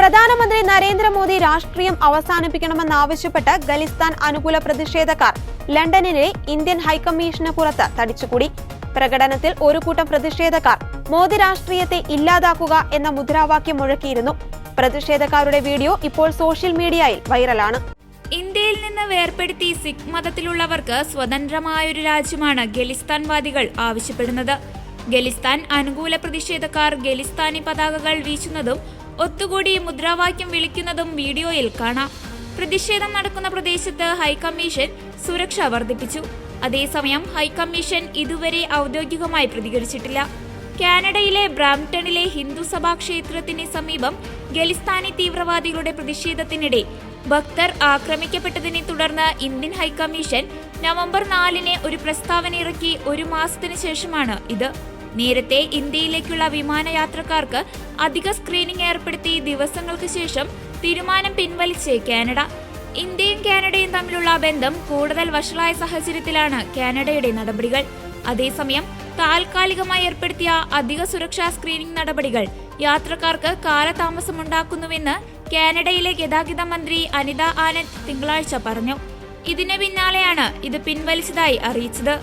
പ്രധാനമന്ത്രി നരേന്ദ്രമോദി രാഷ്ട്രീയം അവസാനിപ്പിക്കണമെന്നാവശ്യപ്പെട്ട് ഖലിസ്ഥാൻ അനുകൂല പ്രതിഷേധക്കാർ ലണ്ടനിലെ ഇന്ത്യൻ ഹൈക്കമ്മീഷന് പുറത്ത് തടിച്ചുകൂടി. പ്രകടനത്തിൽ ഒരു കൂട്ടം പ്രതിഷേധക്കാർ മോദി രാഷ്ട്രീയത്തെ ഇല്ലാതാക്കുക എന്ന മുദ്രാവാക്യം മുഴക്കിയിരുന്നു. പ്രതിഷേധക്കാരുടെ വീഡിയോ ഇപ്പോൾ സോഷ്യൽ മീഡിയയിൽ വൈറലാണ്. ഇന്ത്യയിൽ നിന്ന് വേർപെടുത്തി സിഖ് മതത്തിലുള്ളവർക്ക് സ്വതന്ത്രമായൊരു രാജ്യമാണ് ഖലിസ്ഥാൻവാദികൾ ആവശ്യപ്പെടുന്നത്. ഖലിസ്ഥാൻ അനുകൂല പ്രതിഷേധക്കാർ ഖലിസ്ഥാനി പതാകകൾ വീശുന്നതും ഒത്തുകൂടി മുദ്രാവാക്യം വിളിക്കുന്നതും വീഡിയോയിൽ കാണാം. പ്രതിഷേധം നടക്കുന്ന പ്രദേശത്ത് ഹൈക്കമ്മീഷൻ സുരക്ഷ വർദ്ധിപ്പിച്ചു. അതേസമയം ഹൈക്കമ്മീഷൻ ഇതുവരെ ഔദ്യോഗികമായി പ്രതികരിച്ചിട്ടില്ല. കാനഡയിലെ ബ്രാംപ്ടണിലെ ഹിന്ദുസഭാ ക്ഷേത്രത്തിന് സമീപം ഖലിസ്ഥാനി തീവ്രവാദികളുടെ പ്രതിഷേധത്തിനിടെ ഭക്തർ ആക്രമിക്കപ്പെട്ടതിനെ തുടർന്ന് ഇന്ത്യൻ ഹൈക്കമ്മീഷൻ നവംബർ 4 ഒരു പ്രസ്താവന ഇറക്കി. ഒരു മാസത്തിനു ശേഷമാണ് ഇത്. നേരത്തെ ഇന്ത്യയിലേക്കുള്ള വിമാനയാത്രക്കാർക്ക് അധിക സ്ക്രീനിംഗ് ഏർപ്പെടുത്തി ദിവസങ്ങൾക്ക് ശേഷം തീരുമാനം പിൻവലിച്ച് കാനഡ. ഇന്ത്യയും കാനഡയും തമ്മിലുള്ള ബന്ധം കൂടുതൽ വഷളായ സാഹചര്യത്തിലാണ് കാനഡയുടെ നടപടികൾ. അതേസമയം താൽക്കാലികമായി ഏർപ്പെടുത്തിയ അധിക സുരക്ഷാ സ്ക്രീനിംഗ് നടപടികൾ യാത്രക്കാർക്ക് കാലതാമസമുണ്ടാക്കുന്നുവെന്ന് കാനഡയിലെ ഗതാഗത മന്ത്രി അനിത ആനന്ദ് തിങ്കളാഴ്ച പറഞ്ഞു. ഇതിന് പിന്നാലെയാണ് ഇത് പിൻവലിച്ചതായി അറിയിച്ചത്.